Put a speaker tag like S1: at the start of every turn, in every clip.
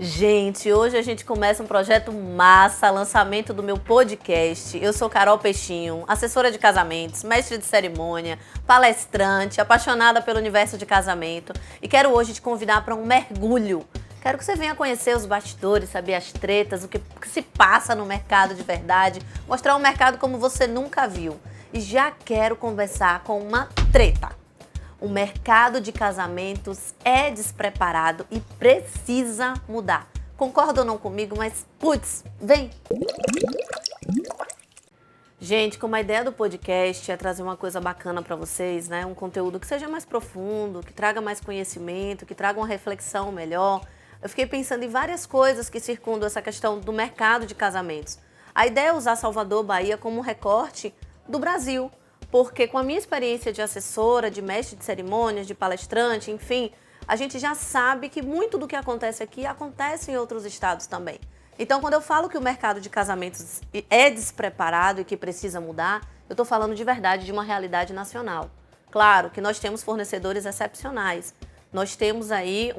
S1: Gente, hoje a gente começa um projeto massa, lançamento do meu podcast. Eu sou Carol Peixinho, assessora de casamentos, mestre de cerimônia, palestrante, apaixonada pelo universo de casamento e quero hoje te convidar para um mergulho. Quero que você venha conhecer os bastidores, saber as tretas, o que se passa no mercado de verdade, mostrar um mercado como você nunca viu. E já quero conversar com uma treta. O mercado de casamentos é despreparado e precisa mudar. Concorda ou não comigo, mas putz, vem! Gente, como a ideia do podcast é trazer uma coisa bacana para vocês, né? Um conteúdo que seja mais profundo, que traga mais conhecimento, que traga uma reflexão melhor. Eu fiquei pensando em várias coisas que circundam essa questão do mercado de casamentos. A ideia é usar Salvador, Bahia como um recorte do Brasil. Porque com a minha experiência de assessora, de mestre de cerimônias, de palestrante, enfim, a gente já sabe que muito do que acontece aqui acontece em outros estados também. Então, quando eu falo que o mercado de casamentos é despreparado e que precisa mudar, eu estou falando de verdade de uma realidade nacional. Claro que nós temos fornecedores excepcionais. Nós temos aí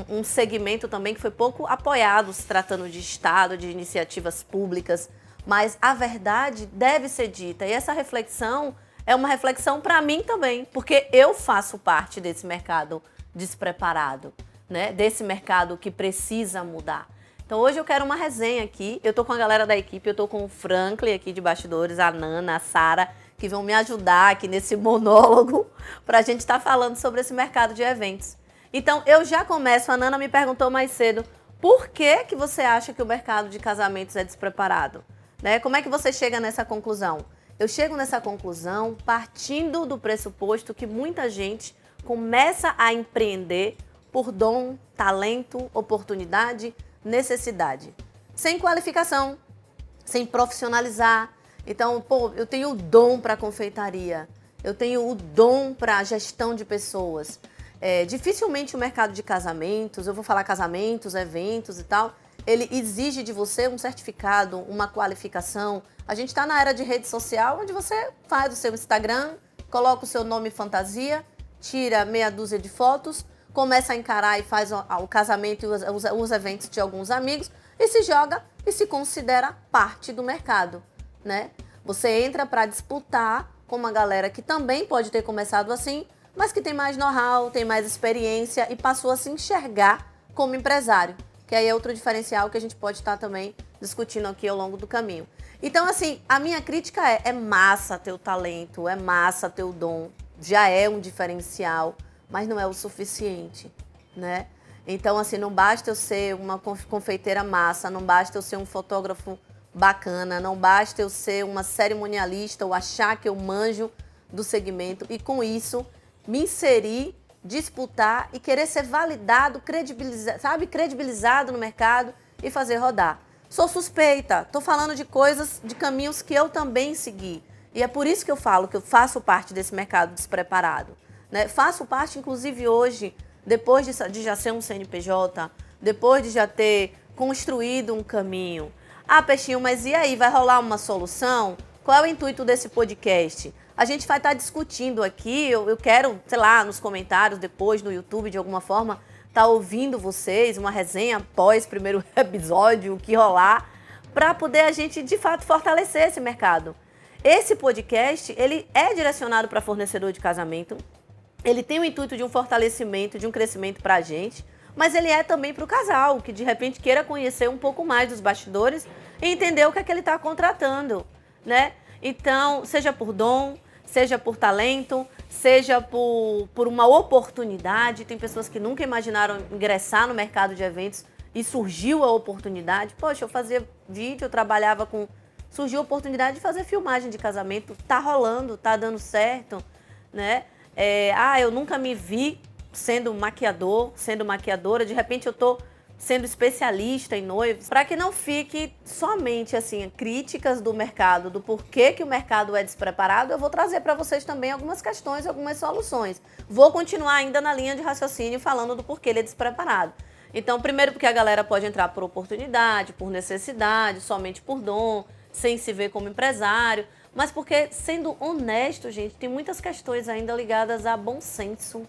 S1: um segmento também que foi pouco apoiado, se tratando de Estado, de iniciativas públicas. Mas a verdade deve ser dita. E essa reflexão é uma reflexão para mim também, porque eu faço parte desse mercado despreparado, né? Desse mercado que precisa mudar. Então hoje eu quero uma resenha aqui. Eu tô com a galera da equipe, eu tô com o Franklin aqui de bastidores, a Nana, a Sara, que vão me ajudar aqui nesse monólogo para a gente estar falando sobre esse mercado de eventos. Então eu já começo, a Nana me perguntou mais cedo, por que você acha que o mercado de casamentos é despreparado? Né? Como é que você chega nessa conclusão? Eu chego nessa conclusão partindo do pressuposto que muita gente começa a empreender por dom, talento, oportunidade, necessidade. Sem qualificação, sem profissionalizar. Então, eu tenho o dom para confeitaria, eu tenho o dom para gestão de pessoas. Dificilmente o mercado de casamentos, eu vou falar casamentos, eventos e tal, ele exige de você um certificado, uma qualificação. A gente está na era de rede social, onde você faz o seu Instagram, coloca o seu nome fantasia, tira meia dúzia de fotos, começa a encarar e faz o casamento e os eventos de alguns amigos e se joga e se considera parte do mercado, né? Você entra para disputar com uma galera que também pode ter começado assim, mas que tem mais know-how, tem mais experiência e passou a se enxergar como empresário. Que aí é outro diferencial que a gente pode estar também discutindo aqui ao longo do caminho. Então, assim, a minha crítica é massa teu talento, é massa teu dom, já é um diferencial, mas não é o suficiente, né? Então, assim, não basta eu ser uma confeiteira massa, não basta eu ser um fotógrafo bacana, não basta eu ser uma cerimonialista ou achar que eu manjo do segmento e, com isso, me inserir, disputar e querer ser validado, credibilizado no mercado e fazer rodar. Sou suspeita, estou falando de coisas, de caminhos que eu também segui. E é por isso que eu falo que eu faço parte desse mercado despreparado, né? Faço parte, inclusive hoje, depois de já ser um CNPJ, depois de já ter construído um caminho. Ah, Peixinho, mas e aí, vai rolar uma solução? Qual é o intuito desse podcast? A gente vai estar discutindo aqui, eu quero, sei lá, nos comentários, depois no YouTube, de alguma forma, estar ouvindo vocês, uma resenha após o primeiro episódio, o que rolar, para poder a gente, de fato, fortalecer esse mercado. Esse podcast, ele é direcionado para fornecedor de casamento, ele tem o intuito de um fortalecimento, de um crescimento para a gente, mas ele é também para o casal, que de repente queira conhecer um pouco mais dos bastidores e entender o que é que ele está contratando, né? Então, seja por dom, seja por talento, seja por uma oportunidade. Tem pessoas que nunca imaginaram ingressar no mercado de eventos e surgiu a oportunidade. Poxa, eu fazia vídeo, eu trabalhava com... Surgiu a oportunidade de fazer filmagem de casamento. Tá rolando, tá dando certo, né? Eu nunca me vi sendo maquiador, sendo maquiadora. De repente eu tô sendo especialista em noivos, para que não fique somente assim críticas do mercado, do porquê que o mercado é despreparado, eu vou trazer para vocês também algumas questões, algumas soluções. Vou continuar ainda na linha de raciocínio falando do porquê ele é despreparado. Então, primeiro porque a galera pode entrar por oportunidade, por necessidade, somente por dom, sem se ver como empresário, mas porque, sendo honesto, gente, tem muitas questões ainda ligadas a bom senso,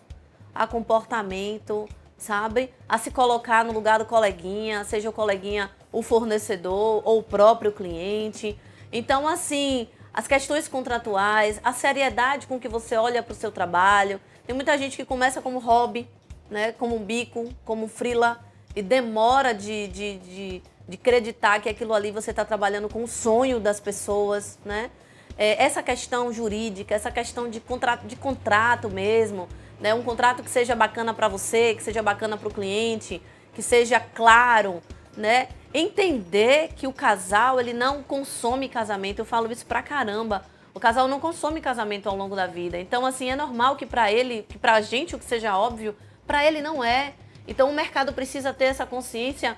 S1: a comportamento, sabe? A se colocar no lugar do coleguinha, seja o coleguinha o fornecedor ou o próprio cliente. Então, assim, as questões contratuais, a seriedade com que você olha para o seu trabalho. Tem muita gente que começa como hobby, né? Como um bico, como um freela, e demora de acreditar que aquilo ali você está trabalhando com o sonho das pessoas, né? Essa questão jurídica, essa questão de contrato mesmo, né? Um contrato que seja bacana para você, que seja bacana para o cliente, que seja claro, né? Entender que o casal, ele não consome casamento. Eu falo isso pra caramba. O casal não consome casamento ao longo da vida. Então, assim, é normal que pra ele, que pra gente o que seja óbvio, pra ele não é. Então, o mercado precisa ter essa consciência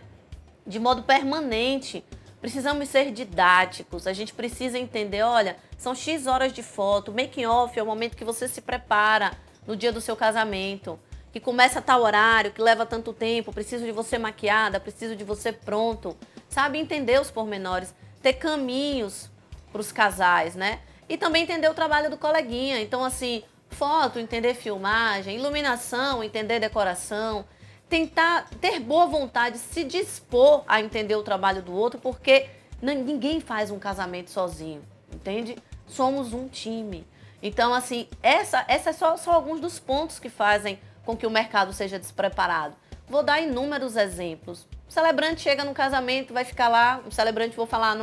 S1: de modo permanente. Precisamos ser didáticos. A gente precisa entender, olha, são X horas de foto. Making off é o momento que você se prepara no dia do seu casamento, que começa a tal horário, que leva tanto tempo, preciso de você maquiada, preciso de você pronto, sabe? Entender os pormenores, ter caminhos para os casais, né? E também entender o trabalho do coleguinha. Então, assim, foto, entender filmagem, iluminação, entender decoração, tentar ter boa vontade, se dispor a entender o trabalho do outro, porque ninguém faz um casamento sozinho, entende? Somos um time. Então, assim, essa é só alguns dos pontos que fazem com que o mercado seja despreparado. Vou dar inúmeros exemplos. O celebrante chega no casamento, vai ficar lá, o celebrante, vou falar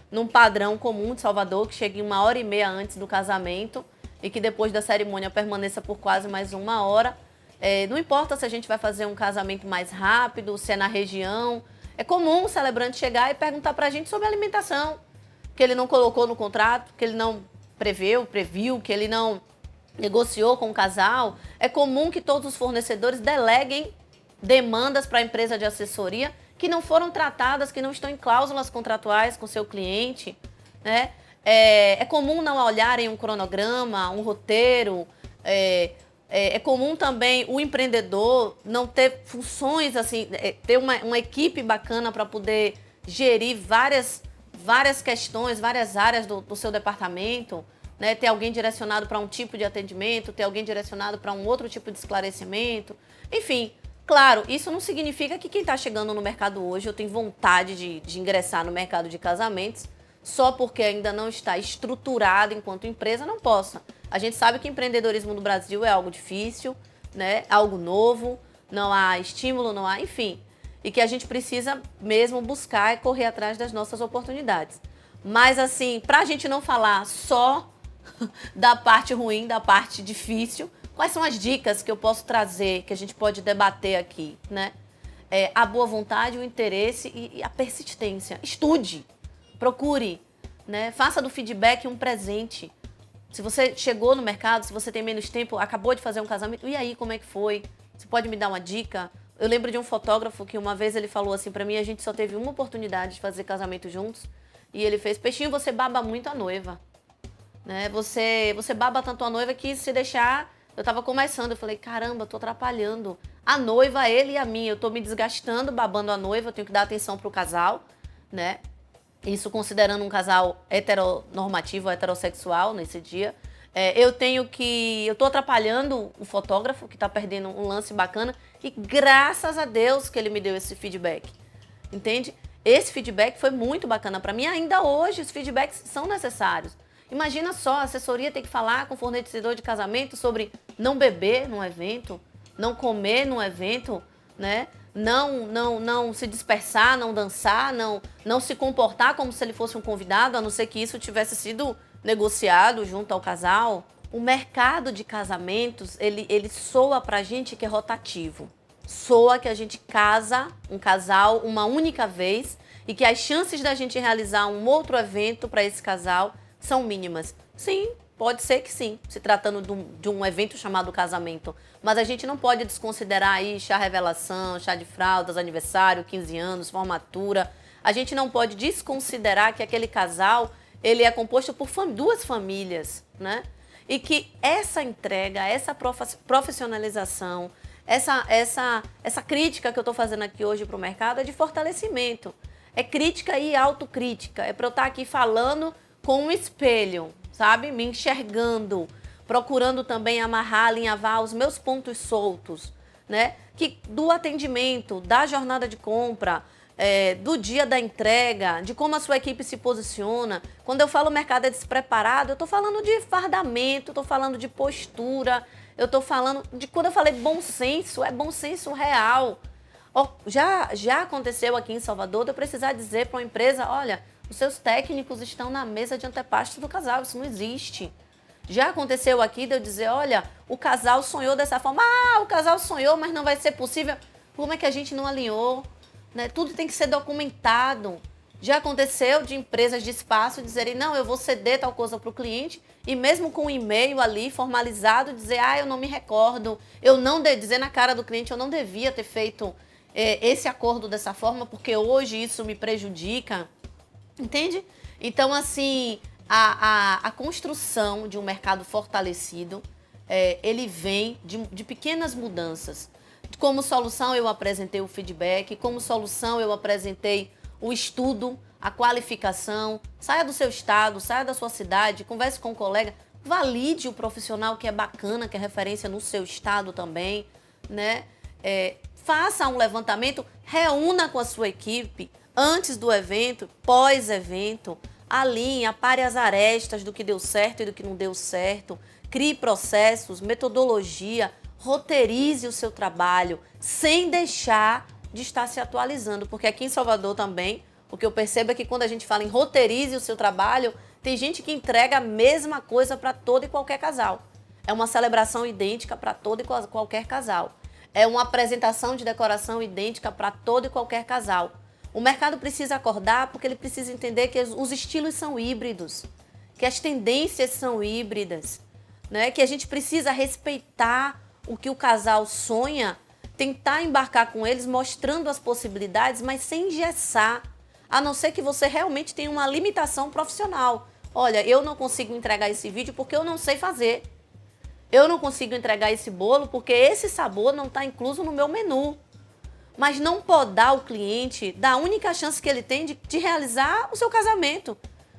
S1: num padrão comum de Salvador, que chegue 1h30 antes do casamento e que depois da cerimônia permaneça por quase mais 1 hora. Não importa se a gente vai fazer um casamento mais rápido, se é na região. É comum o celebrante chegar e perguntar pra gente sobre alimentação, que ele não colocou no contrato, que ele não previu, que ele não negociou com o casal. É comum que todos os fornecedores deleguem demandas para a empresa de assessoria que não foram tratadas, que não estão em cláusulas contratuais com o seu cliente, né? É comum não olharem um cronograma, um roteiro. É comum também o empreendedor não ter funções, assim, ter uma equipe bacana para poder gerir várias questões, várias áreas do seu departamento, né? Ter alguém direcionado para um tipo de atendimento, ter alguém direcionado para um outro tipo de esclarecimento. Enfim, claro, isso não significa que quem está chegando no mercado hoje, eu tenho vontade de ingressar no mercado de casamentos, só porque ainda não está estruturado enquanto empresa, não possa. A gente sabe que empreendedorismo no Brasil é algo difícil, né? Algo novo, não há estímulo, não há, enfim. E que a gente precisa mesmo buscar e correr atrás das nossas oportunidades. Mas, assim, para a gente não falar só da parte ruim, da parte difícil, quais são as dicas que eu posso trazer, que a gente pode debater aqui, né? A boa vontade, o interesse e a persistência. Estude, procure, né? Faça do feedback um presente. Se você chegou no mercado, se você tem menos tempo, acabou de fazer um casamento, e aí, como é que foi? Você pode me dar uma dica? Eu lembro de um fotógrafo que uma vez ele falou assim pra mim, a gente só teve uma oportunidade de fazer casamento juntos, e ele fez: Peixinho, você baba muito a noiva, né? Você baba tanto a noiva que, se deixar, eu tava começando, eu falei, caramba, eu tô atrapalhando a noiva, ele e a mim, eu tô me desgastando babando a noiva, eu tenho que dar atenção pro casal, né? Isso considerando um casal heteronormativo, heterossexual nesse dia. Eu tô atrapalhando o fotógrafo, que tá perdendo um lance bacana, e graças a Deus que ele me deu esse feedback, entende? Esse feedback foi muito bacana para mim. Ainda hoje os feedbacks são necessários. Imagina só, a assessoria tem que falar com o fornecedor de casamento sobre não beber num evento, não comer num evento, né? Não se dispersar, não dançar, não se comportar como se ele fosse um convidado, a não ser que isso tivesse sido negociado junto ao casal. O mercado de casamentos, ele soa pra gente que é rotativo. Soa que a gente casa um casal uma única vez e que as chances da gente realizar um outro evento para esse casal são mínimas. Sim, pode ser que sim, se tratando de um evento chamado casamento. Mas a gente não pode desconsiderar aí chá revelação, chá de fraldas, aniversário, 15 anos, formatura. A gente não pode desconsiderar que aquele casal, ele é composto por duas famílias, né? E que essa entrega, essa profissionalização, essa crítica que eu estou fazendo aqui hoje para o mercado é de fortalecimento. É crítica e autocrítica. É para eu estar aqui falando com um espelho, sabe? Me enxergando, procurando também amarrar, alinhavar os meus pontos soltos, né? Que do atendimento, da jornada de compra, do dia da entrega, de como a sua equipe se posiciona. Quando eu falo mercado é despreparado, eu estou falando de fardamento, estou falando de postura, eu estou falando de, quando eu falei bom senso, é bom senso real. Já aconteceu aqui em Salvador de eu precisar dizer para uma empresa, olha, os seus técnicos estão na mesa de antepasto do casal, isso não existe. Já aconteceu aqui de eu dizer, olha, o casal sonhou dessa forma. Ah, o casal sonhou, mas não vai ser possível. Como é que a gente não alinhou? Né? Tudo tem que ser documentado. Já aconteceu de empresas de espaço dizerem, não, eu vou ceder tal coisa para o cliente, e mesmo com um e-mail ali formalizado, dizer, eu não me recordo, dizer na cara do cliente, eu não devia ter feito esse acordo dessa forma, porque hoje isso me prejudica. Entende? Então, assim, a construção de um mercado fortalecido, ele vem de pequenas mudanças. Como solução, eu apresentei o feedback, como solução, eu apresentei o estudo, a qualificação. Saia do seu estado, saia da sua cidade, converse com um colega, valide o profissional que é bacana, que é referência no seu estado também, né? Faça um levantamento, reúna com a sua equipe, antes do evento, pós-evento, alinhe, apare as arestas do que deu certo e do que não deu certo, crie processos, metodologia, roteirize o seu trabalho, sem deixar de estar se atualizando, porque aqui em Salvador também, o que eu percebo é que quando a gente fala em roteirize o seu trabalho, tem gente que entrega a mesma coisa para todo e qualquer casal. É uma celebração idêntica para todo e qualquer casal. É uma apresentação de decoração idêntica para todo e qualquer casal. O mercado precisa acordar porque ele precisa entender que os estilos são híbridos, que as tendências são híbridas, né? Que a gente precisa respeitar o que o casal sonha, tentar embarcar com eles, mostrando as possibilidades, mas sem engessar, a não ser que você realmente tenha uma limitação profissional. Olha, eu não consigo entregar esse vídeo porque eu não sei fazer. Eu não consigo entregar esse bolo porque esse sabor não está incluso no meu menu. Mas não podar o cliente da única chance que ele tem de realizar o seu casamento.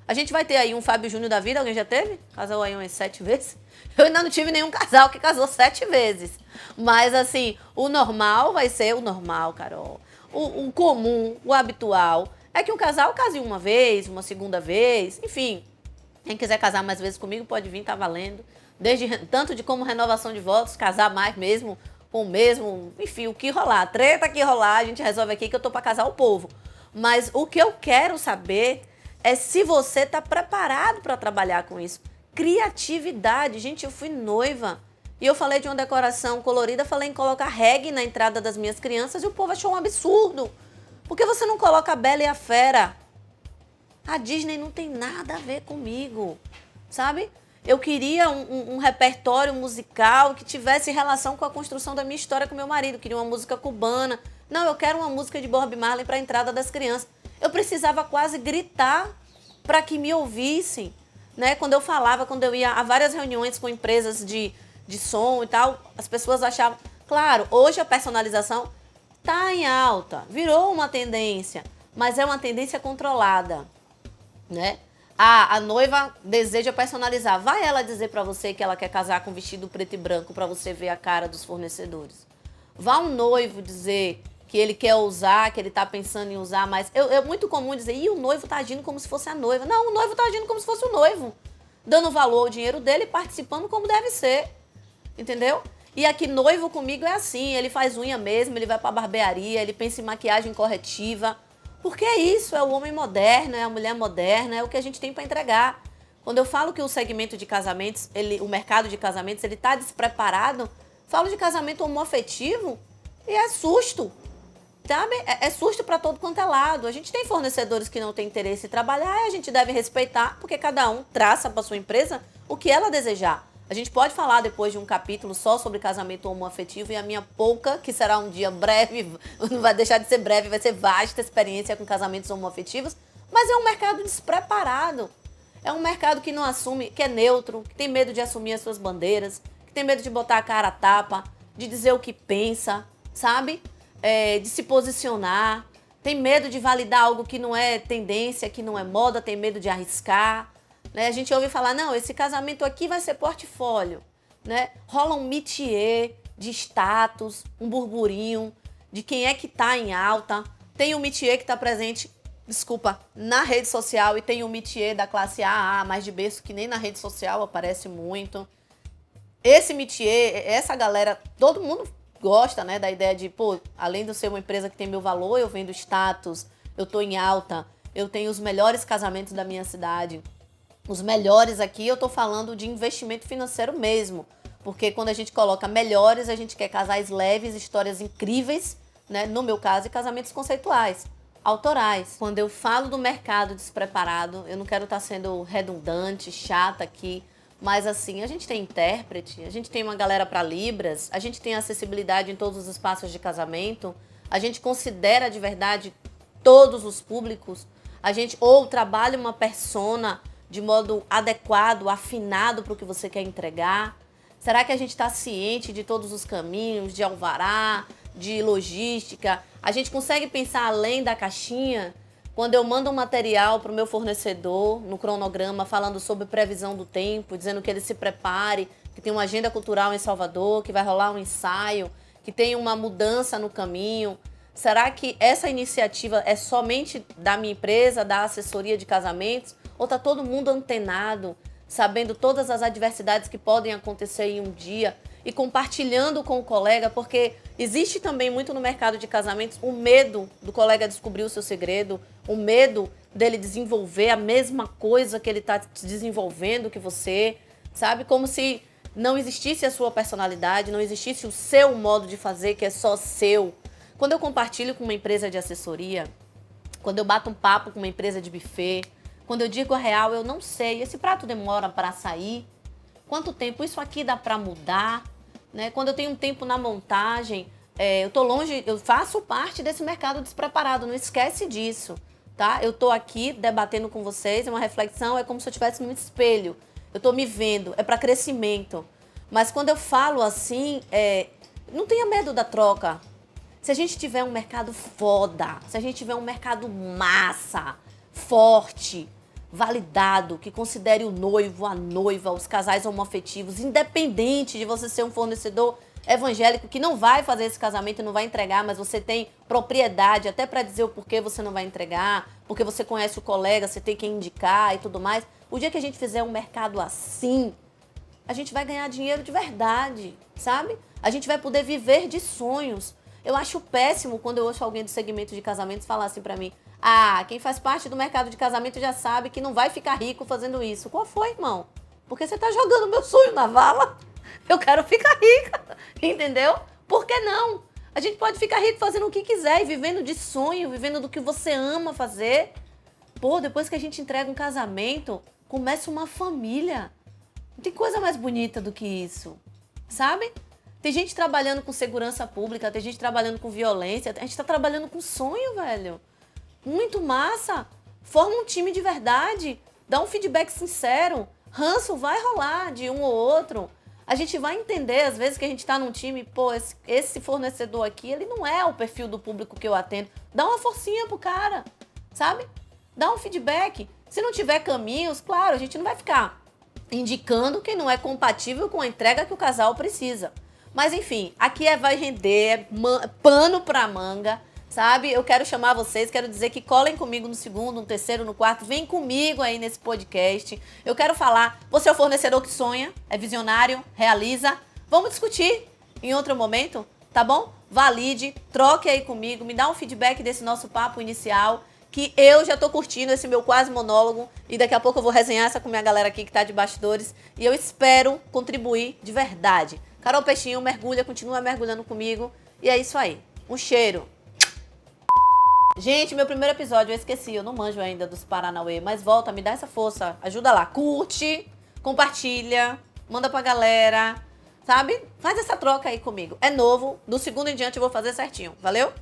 S1: A gente vai ter aí um Fábio Júnior da vida, alguém já teve? Casou aí umas 7 vezes? Eu ainda não tive nenhum casal que casou 7 vezes. Mas assim, o normal vai ser o normal, Carol. O comum, o habitual, é que um casal case uma vez, uma segunda vez, enfim. Quem quiser casar mais vezes comigo pode vir, tá valendo. Tanto de como renovação de votos, casar mais mesmo, com o mesmo, enfim, o que rolar, treta que rolar, a gente resolve aqui que eu tô para casar o povo. Mas o que eu quero saber é se você tá preparado para trabalhar com isso. Criatividade. Gente, eu fui noiva e eu falei de uma decoração colorida, falei em colocar reggae na entrada das minhas crianças e o povo achou um absurdo. Por que você não coloca a Bela e a Fera? A Disney não tem nada a ver comigo, sabe? Eu queria um repertório musical que tivesse relação com a construção da minha história com meu marido. Eu queria uma música cubana. Não, eu quero uma música de Bob Marley para a entrada das crianças. Eu precisava quase gritar para que me ouvissem, né? Quando eu ia a várias reuniões com empresas de som e tal, as pessoas achavam... Claro, hoje a personalização está em alta, virou uma tendência, mas é uma tendência controlada, né? A noiva deseja personalizar. Vai ela dizer para você que ela quer casar com vestido preto e branco para você ver a cara dos fornecedores. Vá um noivo dizer que ele quer usar, que ele está pensando em usar, mas é muito comum dizer, o noivo está agindo como se fosse a noiva. Não, o noivo está agindo como se fosse o noivo, dando valor ao dinheiro dele e participando como deve ser, entendeu? E aqui noivo comigo é assim, ele faz unha mesmo, ele vai para a barbearia, ele pensa em maquiagem corretiva. Porque é isso, é o homem moderno, é a mulher moderna, é o que a gente tem para entregar. Quando eu falo que o segmento de casamentos, o mercado de casamentos, ele está despreparado, falo de casamento homoafetivo e é susto, sabe? É susto para todo quanto é lado. A gente tem fornecedores que não têm interesse em trabalhar e a gente deve respeitar, porque cada um traça para sua empresa o que ela desejar. A gente pode falar depois de um capítulo só sobre casamento homoafetivo e a minha pouca, que será um dia breve, não vai deixar de ser breve, vai ser vasta experiência com casamentos homoafetivos, mas é um mercado despreparado. É um mercado que não assume, que é neutro, que tem medo de assumir as suas bandeiras, que tem medo de botar a cara a tapa, de dizer o que pensa, sabe? De se posicionar, tem medo de validar algo que não é tendência, que não é moda, tem medo de arriscar. Né? A gente ouve falar, não, esse casamento aqui vai ser portfólio, né? Rola um métier, de status, um burburinho, de quem é que tá em alta. Tem o métier que está presente, na rede social, e tem o métier da classe AA, mais de berço, que nem na rede social aparece muito. Esse métier, essa galera, todo mundo gosta, né, da ideia de, pô, além de ser uma empresa que tem meu valor, eu vendo status, eu tô em alta, eu tenho os melhores casamentos da minha cidade. Os melhores aqui, eu tô falando de investimento financeiro mesmo. Porque quando a gente coloca melhores, a gente quer casais leves, histórias incríveis, né? No meu caso, e casamentos conceituais, autorais. Quando eu falo do mercado despreparado, eu não quero estar sendo redundante, chata aqui, mas assim, a gente tem intérprete, a gente tem uma galera para Libras, a gente tem acessibilidade em todos os espaços de casamento, a gente considera de verdade todos os públicos, a gente ou trabalha uma persona de modo adequado, afinado para o que você quer entregar. Será que a gente está ciente de todos os caminhos, de alvará, de logística? A gente consegue pensar além da caixinha? Quando eu mando um material para o meu fornecedor, no cronograma, falando sobre previsão do tempo, dizendo que ele se prepare, que tem uma agenda cultural em Salvador, que vai rolar um ensaio, que tem uma mudança no caminho. Será que essa iniciativa é somente da minha empresa, da assessoria de casamentos? Ou está todo mundo antenado, sabendo todas as adversidades que podem acontecer em um dia e compartilhando com o colega? Porque existe também muito no mercado de casamentos o medo do colega descobrir o seu segredo, o medo dele desenvolver a mesma coisa que ele está desenvolvendo que você, sabe? Como se não existisse a sua personalidade, não existisse o seu modo de fazer, que é só seu. Quando eu compartilho com uma empresa de assessoria, quando eu bato um papo com uma empresa de buffet, quando eu digo a real, eu não sei, esse prato demora para sair? Quanto tempo isso aqui dá para mudar? Né? Quando eu tenho um tempo na montagem, eu tô longe, eu faço parte desse mercado despreparado, não esquece disso, tá? Eu tô aqui debatendo com vocês, é uma reflexão, é como se eu estivesse num espelho. Eu tô me vendo, é para crescimento. Mas quando eu falo assim, não tenha medo da troca. Se a gente tiver um mercado foda, se a gente tiver um mercado massa, forte, validado, que considere o noivo, a noiva, os casais homoafetivos, independente de você ser um fornecedor evangélico que não vai fazer esse casamento e não vai entregar, mas você tem propriedade até para dizer o porquê você não vai entregar, porque você conhece o colega, você tem que indicar e tudo mais. O dia que a gente fizer um mercado assim, a gente vai ganhar dinheiro de verdade, sabe? A gente vai poder viver de sonhos. Eu acho péssimo quando eu ouço alguém do segmento de casamentos falar assim pra mim: ah, quem faz parte do mercado de casamento já sabe que não vai ficar rico fazendo isso. Qual foi, irmão? Porque você tá jogando meu sonho na vala. Eu quero ficar rica, entendeu? Por que não? A gente pode ficar rico fazendo o que quiser e vivendo de sonho, vivendo do que você ama fazer. Pô, depois que a gente entrega um casamento, começa uma família. Não tem coisa mais bonita do que isso, sabe? Tem gente trabalhando com segurança pública, tem gente trabalhando com violência, a gente tá trabalhando com sonho, velho. Muito massa. Forma um time de verdade, dá um feedback sincero. Ranço vai rolar de um ou outro. A gente vai entender, às vezes, que a gente tá num time, pô, esse fornecedor aqui, ele não é o perfil do público que eu atendo. Dá uma forcinha pro cara, sabe? Dá um feedback. Se não tiver caminhos, claro, a gente não vai ficar indicando quem não é compatível com a entrega que o casal precisa. Mas enfim, aqui vai render, pano pra manga, sabe? Eu quero chamar vocês, quero dizer que colhem comigo no segundo, no terceiro, no quarto, vem comigo aí nesse podcast. Eu quero falar, você é o fornecedor que sonha, é visionário, realiza. Vamos discutir em outro momento, tá bom? Valide, troque aí comigo, me dá um feedback desse nosso papo inicial, que eu já tô curtindo esse meu quase monólogo e daqui a pouco eu vou resenhar essa com minha galera aqui que tá de bastidores e eu espero contribuir de verdade. Carol Peixinho, mergulha, continua mergulhando comigo. E é isso aí. Um cheiro. Gente, meu primeiro episódio, eu esqueci. Eu não manjo ainda dos Paranauê. Mas volta, me dá essa força. Ajuda lá. Curte, compartilha, manda pra galera. Sabe? Faz essa troca aí comigo. É novo. Do segundo em diante eu vou fazer certinho. Valeu?